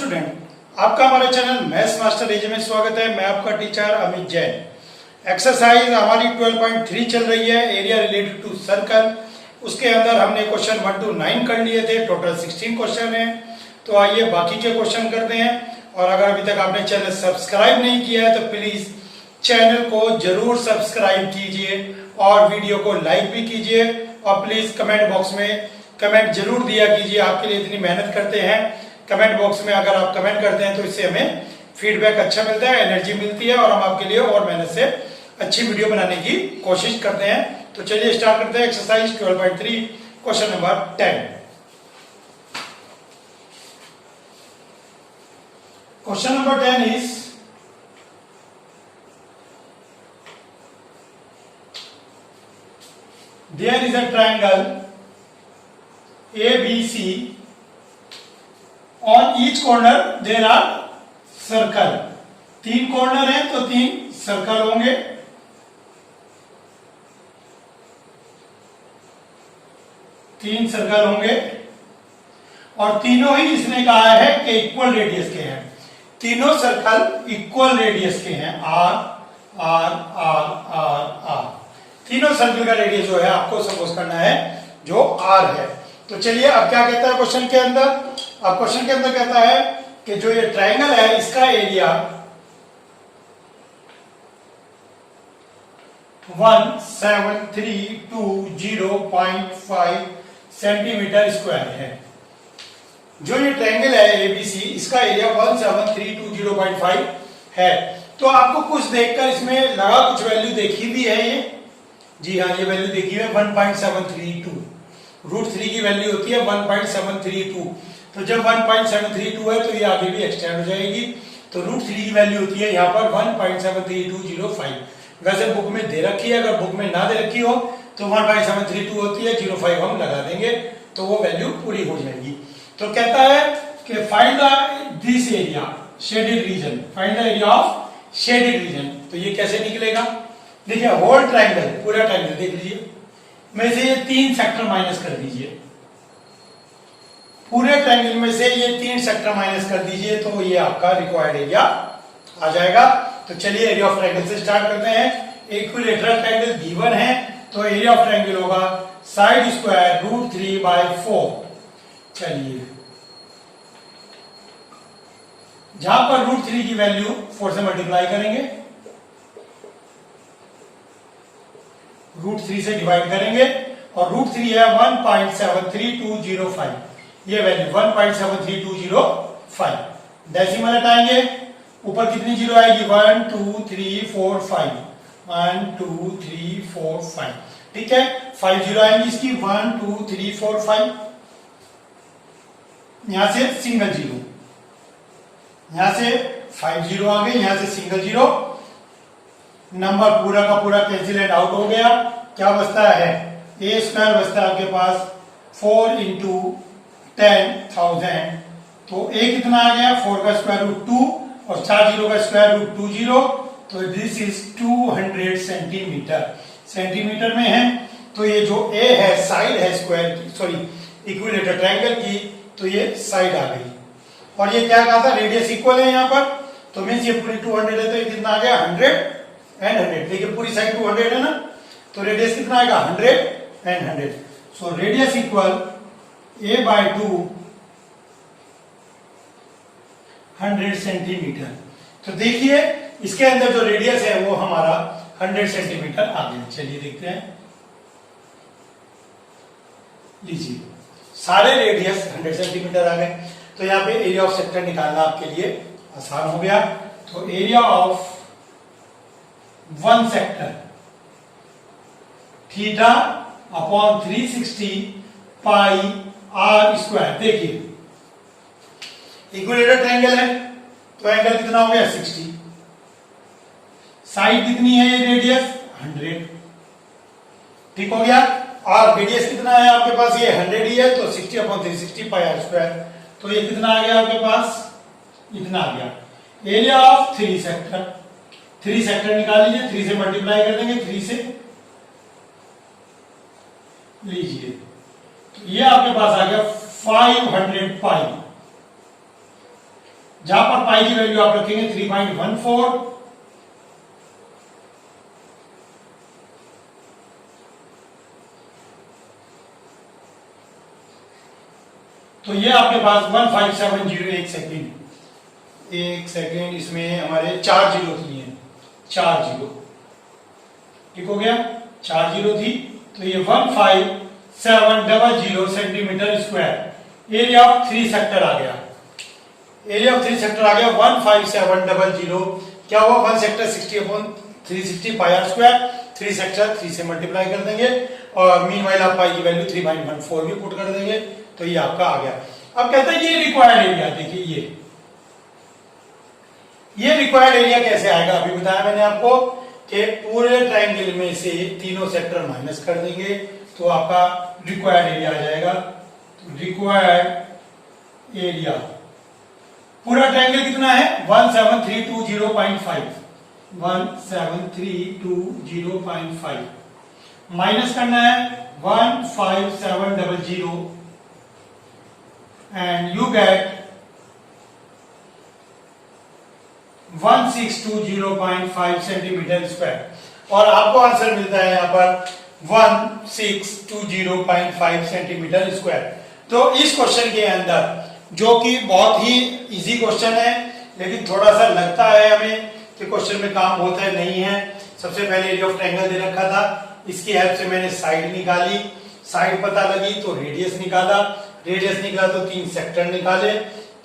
Student, आपका हमारे channel maths master एजे में स्वागत है। मैं आपका टीचर अमित जैन। एक्सरसाइज हमारी 12.3 चल रही है, एरिया रिलेटेड टू सर्कल। उसके अंदर हमने क्वेश्चन 1 to 9 कर लिए थे, टोटल 16 क्वेश्चन हैं। तो आइए बाकी के क्वेश्चन करते हैं। और अगर अभी तक आपने चैनल सब्सक्राइब नहीं किया है तो प्लीज चैनल को जरूर सब्सक्राइब कीजिए और वीडियो को लाइक भी कीजिए। और प्लीज कमेंट बॉक्स में कमेंट जरूर दिया कीजिए, आपके लिए इतनी मेहनत करते हैं। कमेंट बॉक्स में अगर आप कमेंट करते हैं तो इससे हमें फीडबैक अच्छा मिलता है, एनर्जी मिलती है और हम आपके लिए और मेहनत से अच्छी वीडियो बनाने की कोशिश करते हैं। तो चलिए स्टार्ट करते हैं exercise 12.3 question number 10। Question number 10 is there is a triangle ABC. On each corner there are circle. 3 corner है तो 3 सर्कल होंगे। तीन सर्कल होंगे और तीनों ही इसने कहा है कि इक्वल रेडियस के हैं। तीनों सर्कल इक्वल रेडियस के हैं, R R R R R. तीनों सर्कल का रेडियस जो है आपको सपोज करना है जो आर है। तो चलिए अब क्या कहता है क्वेश्चन के अंदर। अब क्वेश्चन के अंदर कहता है कि जो ये ट्रायंगल है इसका एरिया 1732.5 सेंटीमीटर स्क्वायर है। जो ये ट्रायंगल है एबीसी, इसका एरिया 1732.5 है। तो आपको कुछ देखकर इसमें लगा कुछ वैल्यू देखी भी है ये। जी हाँ, ये वैल्यू देखी है 1.732। रूट 3 की वैल्यू होती है 1.732। तो जब 1.732 है तो ये आगे भी एक्सटेंड हो जाएगी। तो रूट 3 की वैल्यू होती है यहाँ पर 1.73205। वैसे बुक में दे रखी है, अगर बुक में ना दे रखी हो तो 1.732 होती है, 05 हम लगा देंगे तो वो वैल्यू पूरी हो जाएगी। तो कहता है कि find this area shaded region, find the area of shaded region. तो ये कैसे निकलेगा? देखिए होल ट्रायंगल, पूरा ट्रायंगल देख लीजिए, में से ये 3 सेक्टर माइनस कर दीजिए। पूरे ट्रायंगल में से ये 3 सेक्टर माइनस कर दीजिए तो ये आपका रिक्वायर्ड एरिया आ जाएगा। तो चलिए एरिया ऑफ ट्रायंगल से स्टार्ट करते हैं। इक्विलैटरल ट्रायंगल गिवन है तो एरिया ऑफ ट्रायंगल होगा साइड स्क्वायर रूट 3/4। चलिए जहां पर रूट 3 की वैल्यू 4 से मल्टीप्लाई करेंगे, रूट 3 से डिवाइड करेंगे और रूट 3 है 1.73205। ये वैल्यू 1.73205। डेसिमल हटाएंगे, ऊपर कितनी जीरो आएगी? 1 2 3 4 5, 1 2 3 4 5। ठीक है, 5 जीरो आएंगी इसकी, 1 2 3 4 5। यहां से सिंगल जीरो, यहां से 5 जीरो आ गए, यहां से सिंगल जीरो। नंबर पूरा का पूरा कैंसिल एंड आउट हो गया। क्या बचता है? ए स्क्वायर बचता है आपके पास 4 इंटू 10,000। तो ए कितना आ गया? 4 का स्क्वायर रूट 2 और 4 जीरो का स्क्वायर रूट 2 जीरो। तो दिस इज 200 सेंटीमीटर। सेंटीमीटर में है तो ये जो ए है साइड है स्क्वायर की, सॉरी इक्विलेटर ट्रायंगल की, तो ये साइड आ गई। और ये क्या कहा था? रेडियस इक्वल है यहाँ पर, तो मीन्स ये पूरी 200 है तो ये कितना आ गया? 100 एंड 100। देखिए पूरी साइड 200 है ना, तो रेडियस कितना आएगा? 100 and 100। So radius equal a/2 100 centimetre. तो देखिए इसके अंदर जो रेडियस है वो हमारा 100 सेंटीमीटर आ गया। चलिए देखते हैं, लीजिए सारे रेडियस 100 सेंटीमीटर आ गए। तो यहाँ पे एरिया ऑफ सेक्टर निकालना आपके लिए आसान हो गया। तो area of one sector theta upon 360 pi R square. देखिए इक्विलेटरल ट्रायंगल है तो एंगल कितना हो गया? 60। साइड कितनी है? ये रेडियस 100। ठीक हो गया। और रेडियस कितना है आपके पास? ये 100 ही है तो 60 अपॉन 360 पाई आर स्क्वायर। तो ये कितना आ गया आपके पास? इतना आ गया। एरिया ऑफ 3 सेक्टर, 3 सेक्टर निकाल लीजिए, 3 से मल्टीप्लाई कर देंगे, 3 से लीजिए तो ये आपके पास आ गया 500 पाई। जहां पर पाई की वैल्यू आप रखेंगे 3.14, तो ये आपके पास 1570, एक सेकेंड इसमें हमारे 4 जीरो थी, 4 जीरो, ठीक हो गया, 4 जीरो थी, तो ये 1570 centimetre square area of 3 sector आ गया। एरिया ऑफ 3 सेक्टर आ गया 15700, क्या हुआ 1 sector 60/360 pi R square, 3 sector 3 से मल्टीप्लाई कर देंगे और मीनवाइल आप पाई की वैल्यू 3.14 भी पुट कर देंगे, तो ये आपका आ गया। अब कहते हैं ये रिक्वायर्ड एरिया, देखिए ये रिक्वायर्ड एरिया कैसे आएगा, अभी बताया मैंने आपको कि पूरे ट्रायंगल में से तीनों सेक्टर माइनस कर देंगे तो आपका रिक्वायर्ड एरिया आ जाएगा। तो रिक्वायर्ड एरिया पूरा ट्रायंगल कितना है 17320.5, 17320.5 माइनस करना है 15700 and you get 1620.5 centimetre square, और आपको आंसर मिलता है यहां पर 1620.5 सेंटीमीटर स्क्वायर। तो इस क्वेश्चन के अंदर, जो कि बहुत ही इजी क्वेश्चन है लेकिन थोड़ा सा लगता है हमें कि क्वेश्चन में काम होता है नहीं है। सबसे पहले एरिया ऑफ ट्रायंगल दे रखा था, इसकी हेल्प से मैंने साइड निकाली, साइड पता लगी तो रेडियस निकाला, रेडियस निकाला तो 3 सेक्टर निकाले,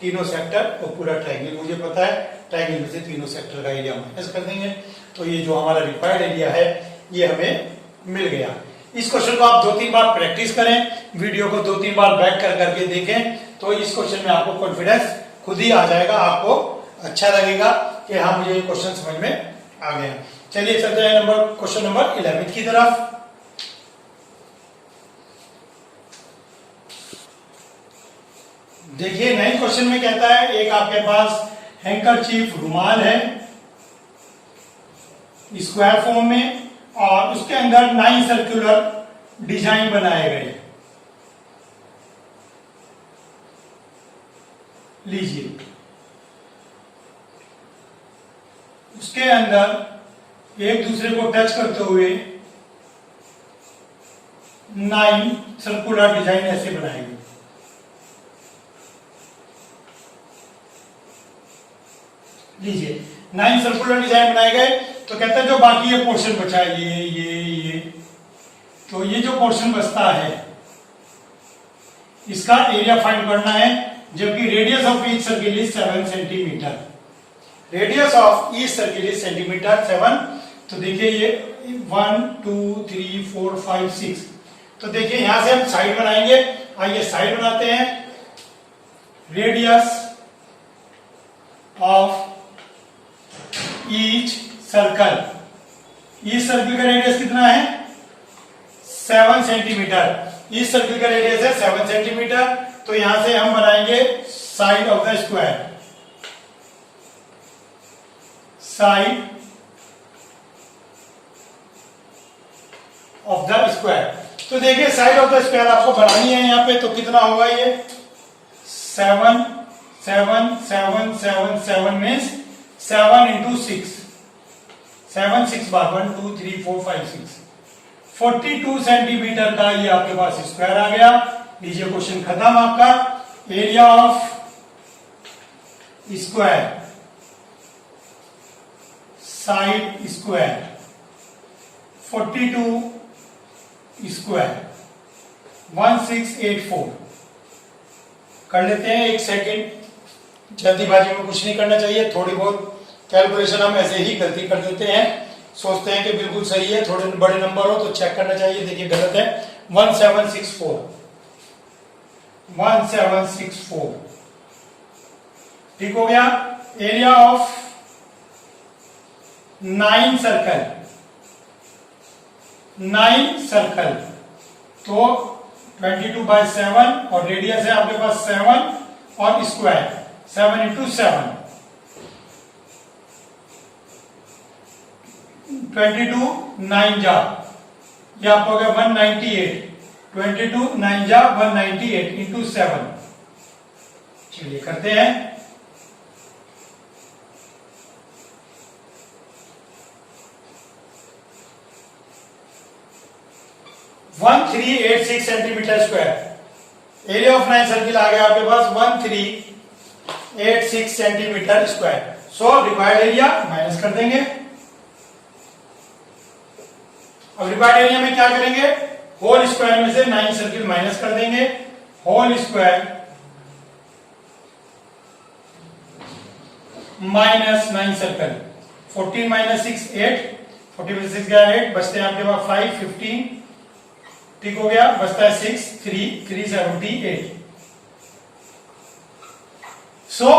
तीनों सेक्टर और पूरा ट्रायंगल मुझे पता है, ट्रायंगल में से तीनों सेक्टर का एरिया माइनस कर देंगे, तो ये जो हमारा रिक्वायर्ड एरिया है ये हमें मिल गया। इस क्वेश्चन को आप 2-3 बार प्रैक्टिस करें, वीडियो को 2-3 बार बैक कर करके देखें, तो इस क्वेश्चन में आपको कॉन्फिडेंस खुद ही आ जाएगा, आपको अच्छा लगेगा कि हाँ मुझे ये क्वेश्चन समझ में आ गया। चलिए चलते हैं क्वेश्चन नंबर 11 की तरफ। देखिए 9 क्वेश्चन में कहता है एक आपके पास हैंकरचीफ रुमाल है स्क्वायर फॉर्म में और उसके अंदर 9 सर्कुलर डिजाइन बनाए गए। लीजिए उसके अंदर एक दूसरे को टच करते हुए 9 सर्कुलर डिजाइन ऐसे बनाए गए। लीजिए 9 सर्कुलर डिजाइन बनाए गए, तो कहता है जो बाकी ये पोर्शन बचा है ये, तो ये जो पोर्शन बचता है इसका एरिया फाइंड करना है, जबकि radius of each circle is 7 centimetre. Radius of each circle is centimetre 7। तो देखिए ये 1 2 3 4 5 6, तो देखिए यहां से हम साइड बनाएंगे। आइए साइड बनाते हैं। Radius of each circle, each circle का रेडियस कितना है 7 सेंटीमीटर। ईच सर्कल का रेडियस है 7 सेंटीमीटर, तो यहां से हम बनाएंगे side of the square, side of the square. तो देखिए साइड ऑफ द स्क्वायर आपको बनानी है यहां पे, तो कितना होगा ये 7 7 7 7 7 मीन्स 7 into 6, 7 6 बार 1 2 3 4 5 6, 42 सेंटीमीटर का ये आपके पास स्क्वायर आ गया। लीजिए क्वेश्चन खत्म आपका। Area of square, side square 42 square 1684। कर लेते हैं, एक सेकेंड, जल्दीबाजी में कुछ नहीं करना चाहिए। थोड़ी बहुत कैलकुलेशन हम ऐसे ही गलती कर देते हैं, सोचते हैं कि बिल्कुल सही है, थोड़े बड़े नंबर हो तो चेक करना चाहिए। देखिए गलत है। 1764 ठीक हो गया। एरिया ऑफ 9 सर्कल, 9 सर्कल, तो 22/7 और रेडियस है आपके पास 7 और स्क्वायर 7 into 7, 22 9 जा, ये आपको हो गया 198, 22 9 जा 198 into 7। चलिए करते हैं। 1386 centimetre square. Area of 9 circle आ गया आपके पास 1386 centimetre square. So required area minus कर देंगे। अब रिक्वायर्ड एरिया में क्या करेंगे, होल स्क्वायर में से 9 सर्किल माइनस कर देंगे। Whole square minus 9 circle, 14 minus 6 8, 14 में 6 गया 8, बचते हैं आपके पास 5 15, ठीक हो गया, बचता है 6 3 378। सो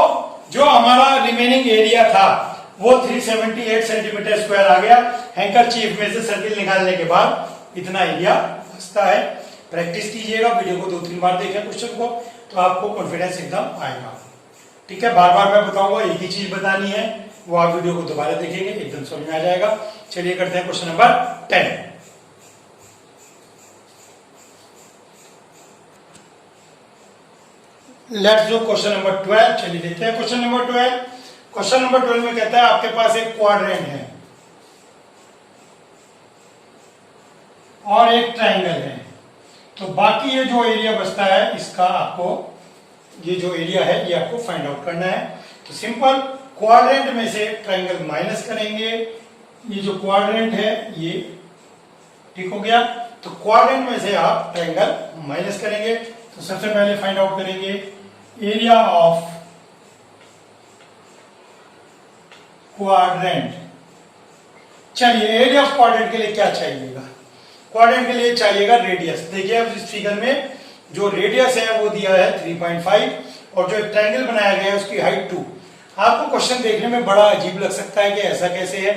जो हमारा रिमेनिंग एरिया था वो 378 सेंटीमीटर स्क्वायर आ गया। हैंकरचीफ में से सर्किल निकालने के बाद इतना एरिया बचता है। प्रैक्टिस कीजिएगा, वीडियो को 2-3 बार देखें क्वेश्चन को, तो आपको कॉन्फिडेंस एकदम आएगा। ठीक है, बार बार मैं बताऊंगा, एक ही चीज बतानी है, वो आप वीडियो को दोबारा देखेंगे एकदम समझ में आ जाएगा। चलिए करते हैं question number 10। Let's do question number 12। चलिए देखते हैं क्वेश्चन नंबर 12। क्वेश्चन नंबर 12 में कहता है आपके पास एक क्वाड्रेंट है और एक ट्राइंगल है, तो बाकी ये जो एरिया बचता है इसका आपको, ये जो एरिया है ये आपको फाइंड आउट करना है। तो सिंपल, क्वाड्रेंट में से ट्राइंगल माइनस करेंगे, ये जो क्वाड्रेंट है ये, ठीक हो गया, तो क्वाड्रेंट में से आप ट्राइंगल माइनस करेंगे। तो सबसे पहले फाइंड आउट करेंगे एरिया ऑफ क्वाड्रेंट। चलिए, एरिया ऑफ क्वाड्रेंट के लिए क्या चाहिएगा, क्वाड्रेंट के लिए चाहिएगा रेडियस। देखिए अब इस फिगर में जो रेडियस है वो दिया है 3.5 और जो ट्रायंगल बनाया गया है उसकी हाइट 2। आपको क्वेश्चन देखने में बड़ा अजीब लग सकता है कि ऐसा कैसे है,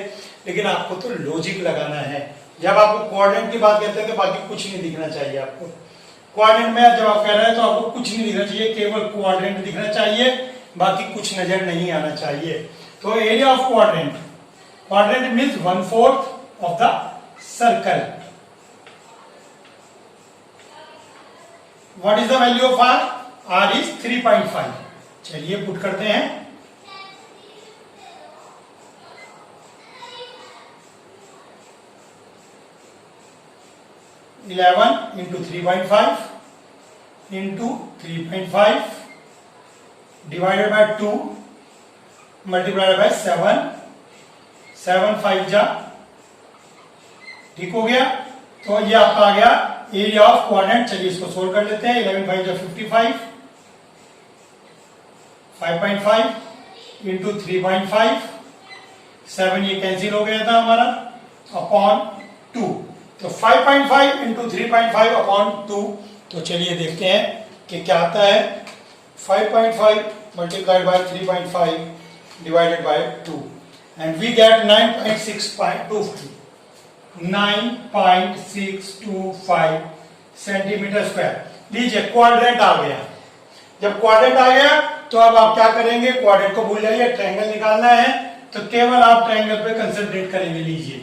लेकिन आपको तो लॉजिक लगाना है। जब आपको क्वाड्रेंट की बात कहते हैं तो बाकी कुछ नहीं दिखना चाहिए आपको। क्वाड्रेंट में जब आप कह रहे हैं तो आपको कुछ नहीं दिखना चाहिए, केवल क्वाड्रेंट दिखना चाहिए, बाकी कुछ नजर नहीं आना चाहिए। तो area of quadrant, quadrant means 1/4 of the circle. What is the value of R? R is 3.5। चलिए पुट करते हैं। (11 into 3.5 into 3.5 divided by 2 multiplied by 7, 7 5 जा, ठीक हो गया। तो ये आपका आ गया एरिया ऑफ क्वाड्रेंट। चलिए इसको सोल्व कर लेते हैं। 11 5 जा 55, 5.5 इंटू 3.5, 7 ये कैंसिल हो गया था हमारा, अपॉन 2। तो 5.5 इंटू 3.5 अपॉन 2। तो चलिए देखते हैं कि क्या आता है। 5.5 multiplied by 3.5 divided by 2 and we get 9.625 9.625 centimetre square. लीजिए क्वाड्रेंट आ गया। जब क्वाड्रेंट आ गया तो अब आप क्या करेंगे, क्वाड्रेंट को भूल जाइए, ट्रायंगल निकालना है तो केवल आप ट्रायंगल पे कंसंट्रेट करेंगे। लीजिए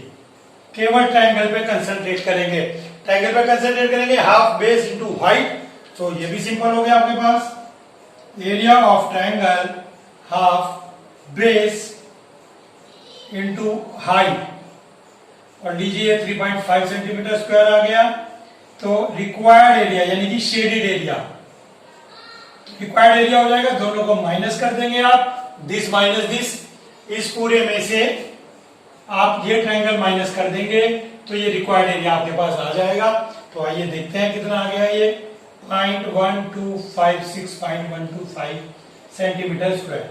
केवल ट्रायंगल पे कंसंट्रेट करेंगे, ट्रायंगल पे कंसंट्रेट करेंगे, हाफ बेस इनटू हाइट। तो ये भी सिंपल हो गया आपके पास। Area of triangle half base into height, और लीजिए 3.5 सेंटीमीटर स्क्वायर आ गया। तो रिक्वायर्ड एरिया यानी कि शेडेड एरिया, रिक्वायर्ड एरिया हो जाएगा, दोनों को माइनस कर देंगे आप, दिस माइनस दिस, इस पूरे में से आप ये ट्रायंगल माइनस कर देंगे तो ये रिक्वायर्ड एरिया आपके पास आ जाएगा। तो आइए देखते हैं कितना आ गया ये 0.1256.125 सेंटीमीटर स्क्वायर।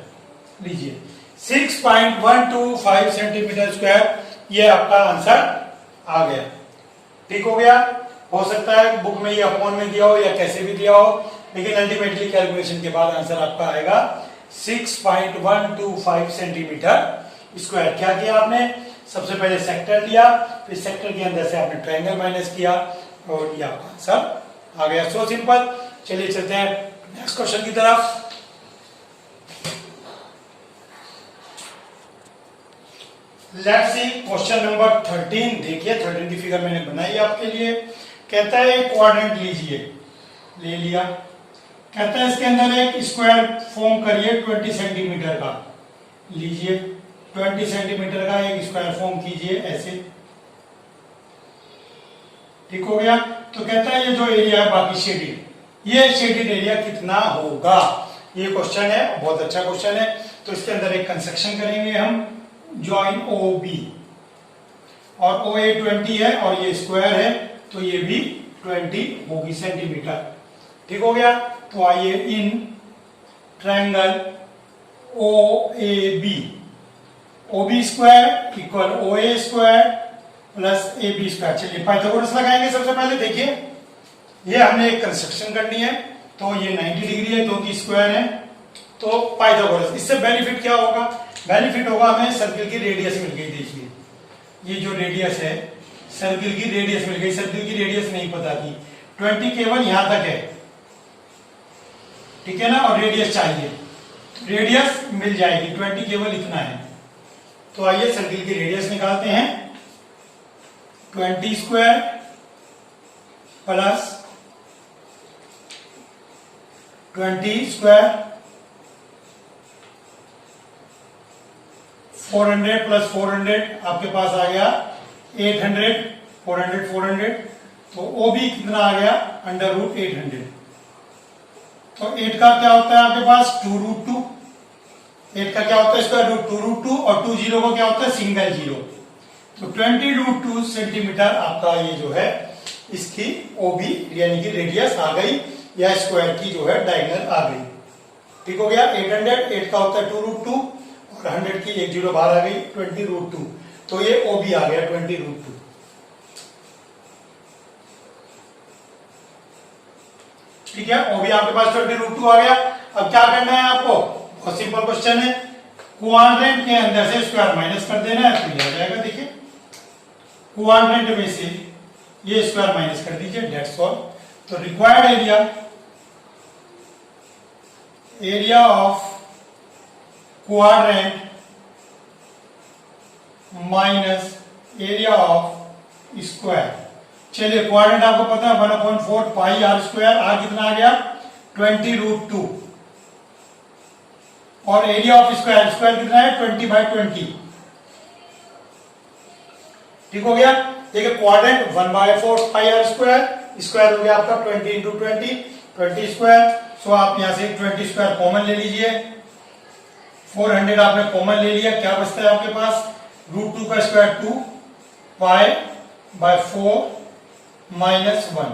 लीजिए 6.125 सेंटीमीटर स्क्वायर, ये आपका आंसर आ गया। ठीक हो गया। हो सकता है बुक में ये अपॉन में दिया हो या कैसे भी दिया हो, लेकिन अल्टीमेटली कैलकुलेशन के बाद आंसर आपका आएगा 6.125 सेंटीमीटर स्क्वायर। क्या किया आपने, सबसे पहले सेक्टर लिया, फिर सेक्टर के अंदर से आपने ट्रायंगल माइनस किया और ये आपका आंसर आ गया। So simple. चलिए चलते हैं नेक्स्ट क्वेश्चन की तरफ। Let's see question number 13। देखिए 13 की फिगर मैंने बनाई आपके लिए। कहता है एक क्वाड्रेंट लीजिए, ले लिया। कहता है इसके अंदर एक स्क्वायर फॉर्म करिए 20 सेंटीमीटर का। लीजिए 20 सेंटीमीटर का एक स्क्वायर फॉर्म कीजिए ऐसे, ठीक हो गया। तो कहता है ये जो एरिया है बाकी शेडेड, ये शेडेड एरिया कितना होगा, ये क्वेश्चन है, बहुत अच्छा क्वेश्चन है। तो इसके अंदर एक कंस्ट्रक्शन करेंगे हम, जॉइन ओ बी, और ओ ए 20 है और ये स्क्वायर है तो ये भी 20 होगी सेंटीमीटर। ठीक हो गया। तो आइए in triangle O A B, O B square equal O A square plus A B square. चलिए पाइथागोरस लगाएंगे। सबसे पहले देखिए ये हमने एक कंस्ट्रक्शन करनी है, तो ये 90 डिग्री है क्योंकि स्क्वायर है, तो पाइथागोरस। इससे बेनिफिट क्या होगा, बेनिफिट होगा हमें सर्किल की रेडियस मिल गई। देखिए ये जो रेडियस है, सर्किल की रेडियस मिल गई। सर्किल की रेडियस नहीं पता थी, 20 केवल यहां तक है, ठीक है ना, और रेडियस चाहिए, रेडियस मिल जाएगी, 20 केवल इतना है। तो आइए सर्किल की रेडियस निकालते हैं, 20 स्क्वायर प्लस 20 स्क्वायर 400 प्लस 400 आपके पास आ गया 800, 400 400, तो ओ भी कितना आ गया अंडर रूट 800। तो 8 का क्या होता है आपके पास 2 रूट 2, 8 का क्या होता है स्क्वायर रूट 2 रूट 2, और 2 जीरो का क्या होता है सिंगल जीरो। तो 20 रूट 2 सेंटीमीटर आपका ये जो है इसकी ओबी यानी कि रेडियस आ गई, या स्क्वायर की जो है डायगोनल आ गई। ठीक हो गया। 800, 8 का होता है 2 रूट 2 और 100 की एक जीरो बाहर आ गई 20 रूट 2, तो ये ओबी आ गया 20 रूट 2। ठीक है, ओबी आपके पास 20 रूट 2 आ गया। अब क्या करना है आपको, बहुत सिंपल क्वेश्चन है, क्वाड्रेंट के अंदर से स्क्वायर माइनस कर देना है तो ये आ जाएगा। देखिए क्वाड्रेंट में से ये स्क्वायर माइनस कर दीजिए, डेट्स ऑल। तो required area, area of quadrant minus area of square. चलिए क्वाड्रेंट आपको पता है 1/4 पाई आर स्क्वायर, आर कितना आ गया 20 रूट 2, और एरिया ऑफ स्क्वायर, स्क्वायर कितना है 20/20। ठीक हो गया। देखिए quadrant 1/4 pi R square, square हो गया आपका 20 इंटू 20 स्क्वायर। सो आप यहां से 20 स्क्वायर कॉमन ले लीजिए, 400 आपने कॉमन ले लिया, क्या बचता है आपके पास रूट 2 का स्क्वायर 2 पाई बाय 4 माइनस 1।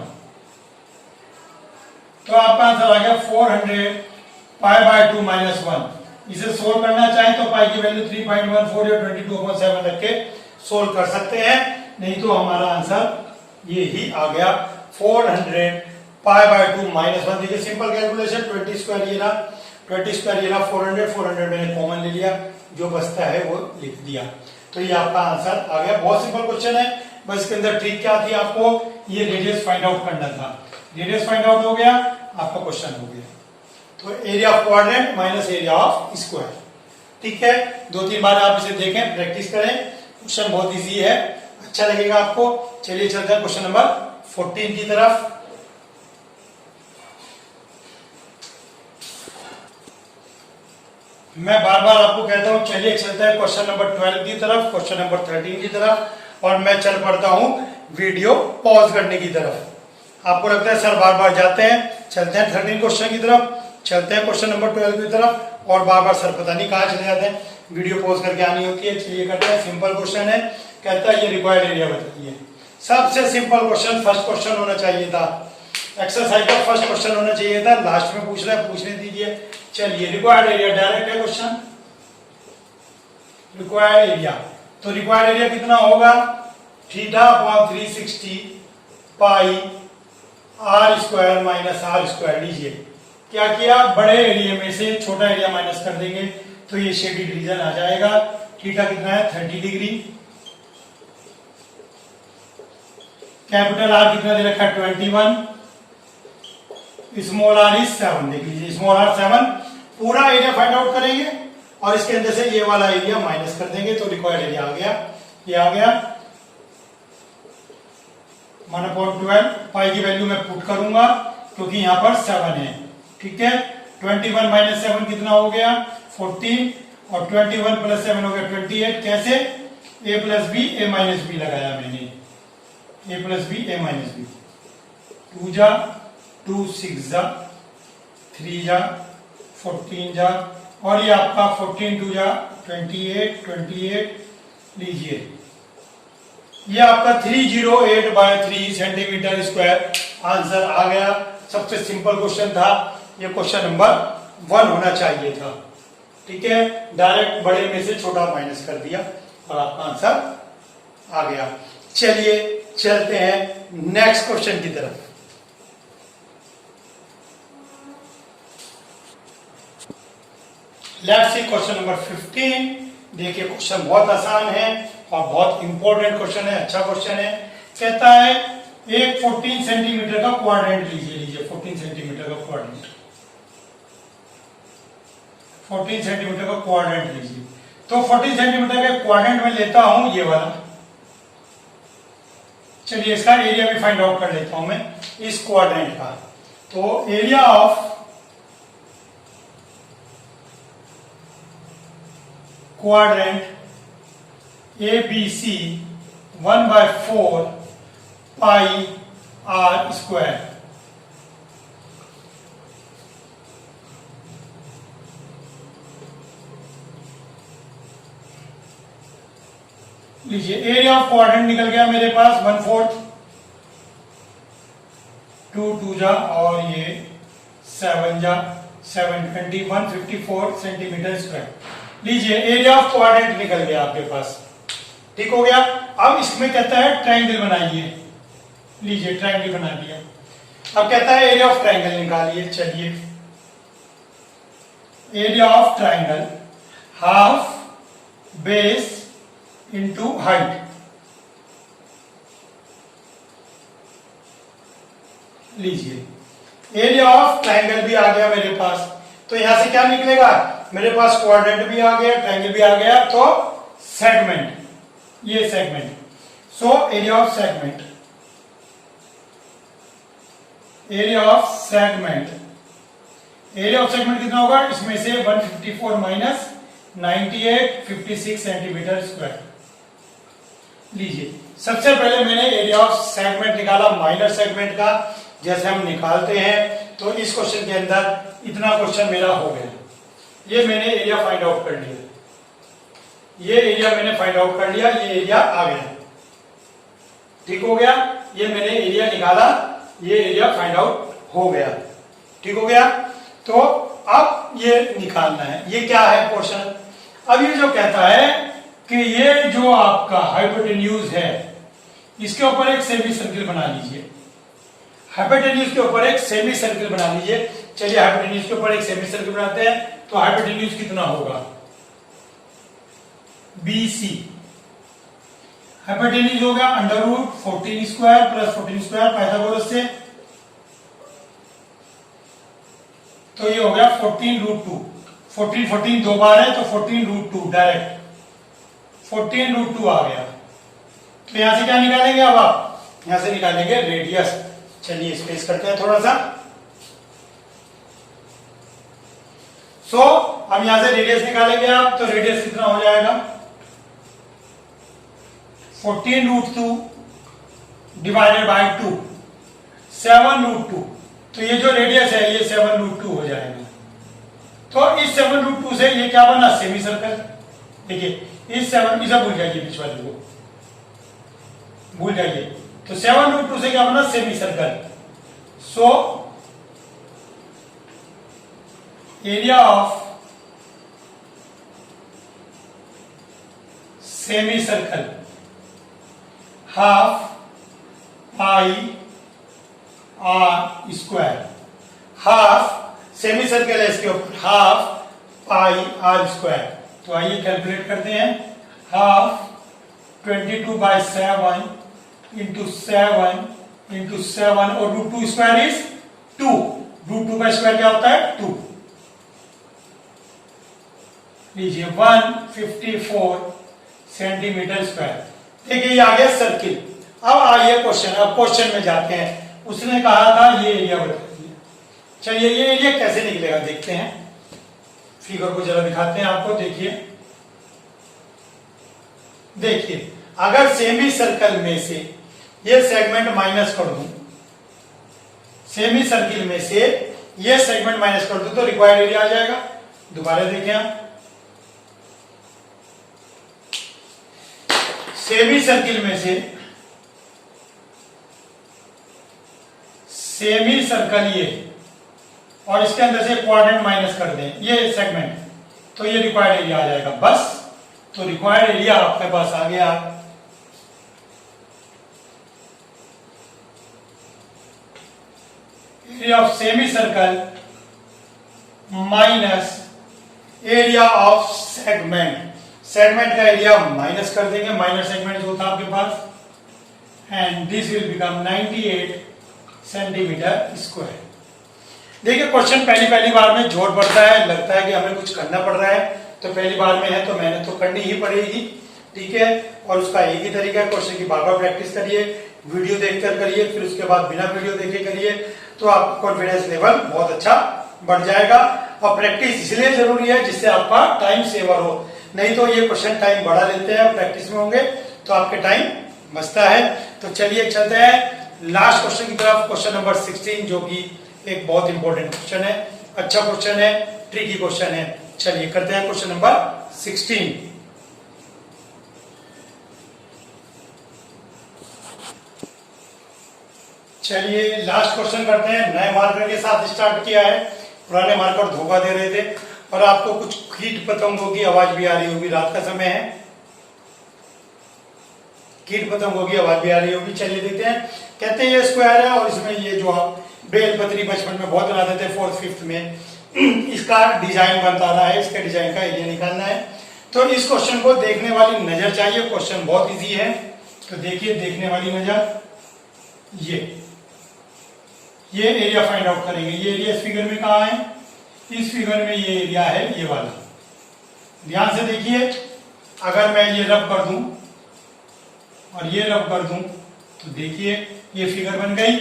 तो आपका आंसर आ गया 400 पाई बाय 2 माइनस 1। इसे सोल्व करना चाहे तो पाई की वैल्यू 3.14 या 22/7 रख के सोल्व कर सकते हैं, नहीं तो हमारा आंसर ये ही आ गया 400 पाई बाय 2 माइनस 1। देखिए सिंपल कैलकुलेशन, 20 स्क्वायर ये रहा, 20 स्क्वायर ये रहा, 400 मैंने कॉमन ले लिया, जो बचता है वो लिख दिया। तो ये आपका आंसर आ गया। बहुत सिंपल क्वेश्चन है, बस इसके अंदर ट्रिक क्या थी, आपको ये रेडियस फाइंड आउट करना था। रेडियस फाइंड आउट हो गया, आपका क्वेश्चन हो गया। तो area of quadrant minus area of square. ठीक है, 2-3 बार आप इसे देखें, प्रैक्टिस करें, क्वेश्चन बहुत इजी है, अच्छा लगेगा आपको। चलिए चलते हैं क्वेश्चन नंबर 14 की तरफ। मैं बार बार आपको कहता हूं चलिए चलते हैं क्वेश्चन नंबर 12 की तरफ, क्वेश्चन नंबर 13 की तरफ, और मैं चल पड़ता हूं वीडियो पॉज करने की तरफ। आपको लगता है सर बार बार जाते हैं, चलते हैं 13 क्वेश्चन की तरफ, चलते हैं क्वेश्चन नंबर 12 की तरफ, और बार बार सर पता नहीं कहां चले जाते हैं, वीडियो पॉज करके आनी होती है। चलिए करते हैं, सिंपल क्वेश्चन है, कहता है ये रिक्वायर्ड एरिया बताइए। सबसे सिंपल क्वेश्चन, फर्स्ट क्वेश्चन होना चाहिए था, एक्सरसाइज का फर्स्ट क्वेश्चन होना चाहिए था, लास्ट में पूछ रहा है, पूछने दीजिए। चलिए रिक्वायर्ड एरिया, डायरेक्ट है क्वेश्चन, रिक्वायर्ड एरिया। तो रिक्वायर्ड एरिया कितना होगा, θ/360 pi R square minus R square. लीजिए क्या किया, बड़े एरिया में से छोटा एरिया माइनस कर देंगे तो ये शेडेड रीजन आ जाएगा। थीटा कितना है 30 डिग्री, कैपिटल आर कितना दे रखा है 21, स्मॉल आर इज 7। देख लीजिए स्मॉल आर 7। पूरा एरिया फाइंड आउट करेंगे और इसके अंदर से ये वाला एरिया माइनस कर देंगे, तो रिक्वायर्ड एरिया आ गया, ये आ गया 1/12। पाई की वैल्यू मैं पुट करूंगा क्योंकि यहां पर 7 है। ठीक है, 21 माइनस 7 कितना हो गया 14, और 21 प्लस 7 हो गया 28। कैसे, ए प्लस बी ए माइनस बी लगाया मैंने, ए प्लस बी ए माइनस बी। 2 जा 2 6 जा 3 जा 14 जा और ये आपका 14 2 जा 28 28 लीजिए ये आपका 308 बाय 3 सेंटीमीटर स्क्वायर आंसर आ गया। सबसे सिंपल क्वेश्चन था ये, क्वेश्चन नंबर 1 होना चाहिए था। ठीक है, डायरेक्ट बड़े में से छोटा माइनस कर दिया और आपका आंसर आ गया। चलिए चलते हैं नेक्स्ट क्वेश्चन की तरफ। Let's see question number 15। देखिए क्वेश्चन बहुत आसान है और बहुत इंपॉर्टेंट क्वेश्चन है, अच्छा क्वेश्चन है। कहता है एक 14 सेंटीमीटर का क्वाड्रेंट लीजिए 14 सेंटीमीटर का क्वाड्रेंट, 14 सेंटीमीटर का क्वाड्रेंट लीजिए। तो 14 सेंटीमीटर का क्वाड्रेंट में लेता हूं ये वाला। चलिए इसका एरिया भी फाइंड आउट कर लेता हूं मैं इस क्वाड्रेंट का। तो area of quadrant ABC 1/4 pi r square. लीजिए एरिया ऑफ क्वाड्रेंट निकल गया मेरे पास 1/4, 2 2 जा और ये 7 जा 7 20 154 सेंटीमीटर स्क्वायर। लीजिए एरिया ऑफ क्वाड्रेंट निकल गया आपके पास, ठीक हो गया। अब इसमें कहता है ट्रायंगल बनाइए। लीजिए ट्रायंगल बना दिया। अब कहता है एरिया ऑफ ट्रायंगल निकालिए। चलिए area of triangle half base into height. लीजिए एरिया ऑफ ट्रायंगल भी आ गया मेरे पास। तो यहां से क्या निकलेगा, मेरे पास क्वाड्रेंट भी आ गया, ट्रायंगल भी आ गया, तो सेगमेंट, ये segment. So area of segment, area of segment, area of segment कितना होगा, इसमें से 154 माइनस 98 56 सेंटीमीटर स्क्वायर। लीजिए सबसे पहले मैंने एरिया ऑफ सेगमेंट निकाला माइनर सेगमेंट का, जैसे हम निकालते हैं। तो इस क्वेश्चन के अंदर इतना क्वेश्चन मेरा हो गया। ये मैंने एरिया फाइंड आउट कर लिया, ये एरिया मैंने फाइंड आउट कर लिया, ये एरिया आ गया, ठीक हो गया। ये मैंने एरिया निकाला, ये एरिया फाइंड आउट हो गया, ठीक हो गया। तो अब ये निकालना है, ये क्या है क्वेश्चन। अब ये जो कहता है कि ये जो आपका हाइपोटेन्यूज है इसके ऊपर एक सेमी सर्किल बना लीजिए। हाइपोटेन्यूज के ऊपर एक सेमी सर्किल बना लीजिए। चलिए हाइपोटेन्यूज के ऊपर एक सेमी सर्किल बनाते हैं। तो हाइपोटेन्यूज कितना होगा, BC। हाइपोटेन्यूज होगा under root 14 square plus 14 square Pythagoras से। तो ये हो गया 14 रूट 2। 14 14 दो बार है तो 14 रूट 2 डायरेक्ट 14 रूट 2 आ गया। तो यहां से क्या निकालेंगे, अब आप यहां से निकालेंगे रेडियस। चलिए स्पेस करते हैं थोड़ा सा। सो अब यहां से रेडियस निकालेंगे आप, तो रेडियस कितना हो जाएगा, 14 रूट 2 डिवाइडेड बाय 2 7 रूट 2। तो ये जो रेडियस है ये 7 रूट 2 हो जाएगा। तो इस 7 रूट 2 से ये क्या बना, सेमी सर्कल। देखिए इस 7 इसे भूल जाइए, बीच वाले को भूल जाइए। तो 7 रूट 2 से क्या बना, semi circle. So area of semi circle half pi r square. Half semi circle है इसके ऊपर, हाफ पाई r स्क्वायर। तो आइए कैलकुलेट करते हैं। हाफ 22/7 इंटू 7 इंटू 7 और रूट 2 स्क्वायर इज 2। रूट 2 का स्क्वायर क्या होता है, 2। लीजिए 154 सेंटीमीटर स्क्वायर। देखिए ये आ गया सर्किल। अब आइए क्वेश्चन, अब क्वेश्चन में जाते हैं। उसने कहा था ये एरिया बता दिया। चलिए ये एरिया कैसे निकलेगा देखते हैं। फिगर को जरा दिखाते हैं आपको। देखिए देखिए अगर सेमी सर्कल में से ये सेगमेंट माइनस कर दूं, सेमी सर्किल में से ये सेगमेंट माइनस कर दो तो रिक्वायर्ड एरिया आ जाएगा। दोबारा देखें आप, सेमी सर्किल में से सेमी सर्कल ये और इसके अंदर से क्वाड्रेंट माइनस कर दें ये सेगमेंट, तो ये रिक्वायर्ड एरिया आ जाएगा बस। तो रिक्वायर्ड एरिया आपके पास आ गया area of semi circle minus area of segment. Segment का एरिया माइनस कर देंगे, माइनर सेगमेंट जो था आपके पास, and this will become 98 centimetre square. देखिए क्वेश्चन पहली बार में जोर पड़ता है, लगता है कि हमें कुछ करना पड़ रहा है, तो पहली बार में है तो मेहनत तो करनी ही पड़ेगी, ठीक है। और उसका एक ही तरीका है, क्वेश्चन की बार बार प्रैक्टिस करिए, वीडियो देखकर करिए, फिर उसके बाद बिना वीडियो देखे करिए, तो आपका कॉन्फिडेंस लेवल बहुत अच्छा बढ़ जाएगा। और प्रैक्टिस इसलिए जरूरी है जिससे आपका टाइम सेवर हो, नहीं तो ये क्वेश्चन टाइम बढ़ा लेते हैं, प्रैक्टिस में होंगे तो आपके टाइम बचता है। तो चलिए चलते हैं लास्ट क्वेश्चन की तरफ, क्वेश्चन नंबर 16, जो कि एक बहुत इंपॉर्टेंट क्वेश्चन है, अच्छा क्वेश्चन है, ट्रिकी क्वेश्चन है। चलिए करते हैं क्वेश्चन नंबर 16। चलिए लास्ट क्वेश्चन करते हैं, नए मार्कर के साथ स्टार्ट किया है, पुराने मार्कर धोखा दे रहे थे और आपको कुछ कीट पतंगों की आवाज भी आ रही होगी, रात का समय है, कीट पतंगों की आवाज भी आ रही होगी। चलिए देखते हैं, कहते हैं ये स्क्वायर है और इसमें ये जो आप बेलपत्री बचपन में बहुत बनाते थे 4th 5th में, इसका डिजाइन बनता रहा है, इसके डिजाइन का एरिया निकालना है। तो इस क्वेश्चन को देखने वाली नजर चाहिए, क्वेश्चन बहुत इजी है, तो देखिए देखने वाली नजर, ये एरिया फाइंड आउट करेंगे। ये एरिया इस फिगर में कहाँ है, इस फिगर में ये एरिया है, ये वाला। ध्यान से देखिए, अगर मैं ये रब कर दूं और ये रब कर दूं तो देखिए ये फिगर बन गई।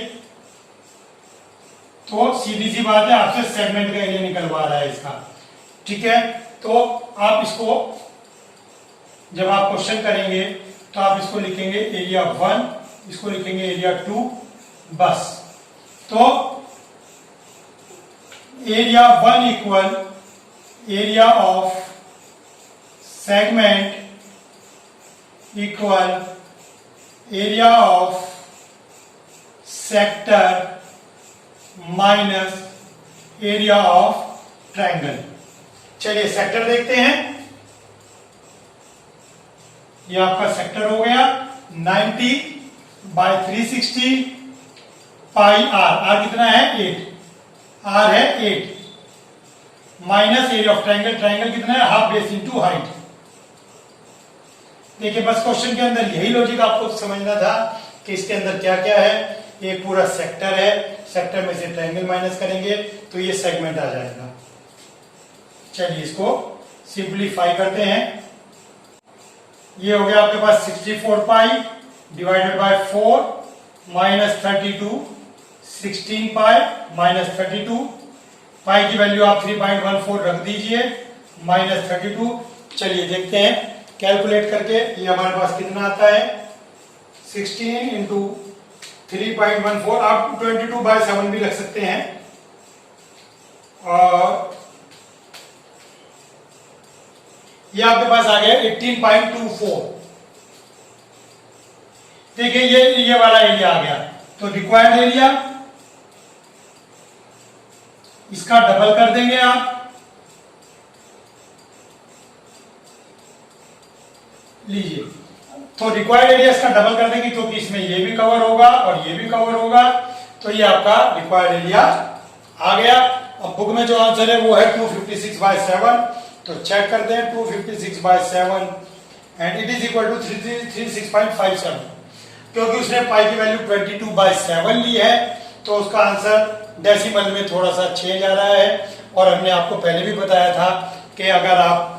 तो सीधी सी बात है, आपसे सेगमेंट का एरिया निकलवा रहा है इसका, ठीक है। तो आप इसको जब आप क्वेश्चन करेंगे तो आप इसको लिखेंगे एरिया 1, इसको लिखेंगे एरिया 2, बस। तो area 1 equal area of segment equal area of sector minus area of triangle. चलिए सेक्टर देखते हैं, ये आपका सेक्टर हो गया 90/360 पाई आर कितना है 8, आर है 8, minus area of triangle, triangle कितना है हाफ बेस इनटू हाइट। देखिए बस क्वेश्चन के अंदर यही लॉजिक आपको समझना था कि इसके अंदर क्या क्या है। ये पूरा सेक्टर है, सेक्टर में से ट्रायंगल माइनस करेंगे तो ये सेगमेंट आ जाएगा। चलिए इसको सिंपलीफाई करते हैं, ये हो गया आपके पास 64 पाई divided by 4 minus 32, 16 pi minus 32, पाई की वैल्यू आप 3.14 रख दीजिए, माइनस 32। चलिए देखते हैं कैलकुलेट करके ये हमारे पास कितना आता है, 16 इंटू 3.14, आप 22/7 भी रख सकते हैं, और ये आपके पास आ गया 18.24। देखिए ये वाला एरिया आ गया, तो रिक्वायर्ड एरिया इसका डबल कर देंगे आप, लीजिए। तो रिक्वायर्ड एरिया इसका डबल कर देंगे क्योंकि इसमें ये भी कवर होगा और ये भी कवर होगा, तो ये आपका रिक्वायर्ड एरिया आ गया। अब बुक में जो आंसर है वो है 256/7, तो चेक कर दें 256/7 and it is equal to 336.57, क्योंकि उसने पाई की वैल्यू 22/7 ली है, तो उसका आंसर डेसिमल में थोड़ा सा चेंज आ रहा है। और हमने आपको पहले भी बताया था कि अगर आप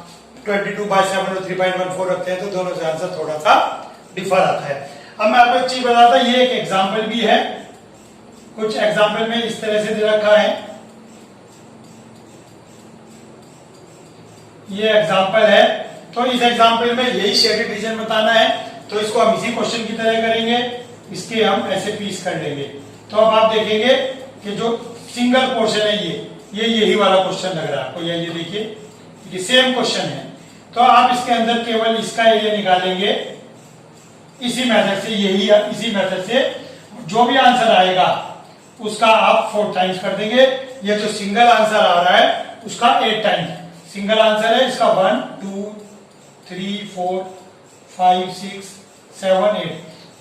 22/7 और 3.14 रखते हैं तो दोनों से आंसर थोड़ा सा डिफर आता है। अब मैं आपको एक चीज बताता, ये एक एग्जाम्पल भी है, कुछ एग्जाम्पल में इस तरह से दे रखा है, ये एग्जाम्पल है। तो इस एग्जाम्पल में यही शेडेड रीजन बताना है, तो इसको हम इसी क्वेश्चन की तरह करेंगे, इसके हम ऐसे पीस कर लेंगे। तो अब आप देखेंगे कि जो सिंगल पोर्शन है ये यही वाला क्वेश्चन लग रहा है आपको, ये देखिए कि सेम क्वेश्चन है। तो आप इसके अंदर केवल इसका एरिया निकालेंगे इसी मेथड से, इसी मेथड से जो भी आंसर आएगा उसका आप 4 टाइम्स कर देंगे। ये जो सिंगल आंसर आ रहा है उसका 8 टाइम्स। सिंगल आंसर है इसका 1 2 3 4 5 6 7 8,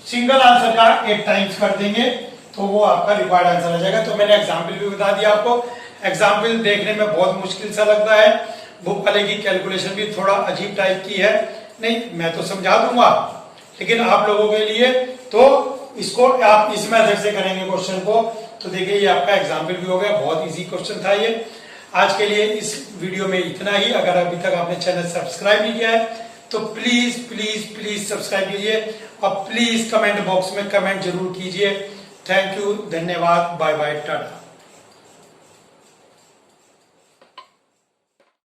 सिंगल आंसर का 8 टाइम्स कर देंगे तो वो आपका रिक्वायर्ड आंसर आ जाएगा। तो मैंने एग्जाम्पल भी बता दिया आपको। एग्जाम्पल देखने में बहुत मुश्किल सा लगता है, बुक वाले की कैलकुलेशन भी थोड़ा अजीब टाइप की है। नहीं, मैं तो समझा दूंगा, लेकिन आप लोगों के लिए तो इसको आप इस मेथड से करेंगे क्वेश्चन को। तो देखिए ये आपका एग्जाम्पल भी हो गया, बहुत इजी क्वेश्चन था ये। आज के लिए इस वीडियो में इतना ही। अगर अभी तक आपने चैनल सब्सक्राइब नहीं किया है तो प्लीज प्लीज प्लीज सब्सक्राइब कीजिए और प्लीज कमेंट बॉक्स में कमेंट जरूर कीजिए। थैंक यू, धन्यवाद, बाय बाय, टाटा।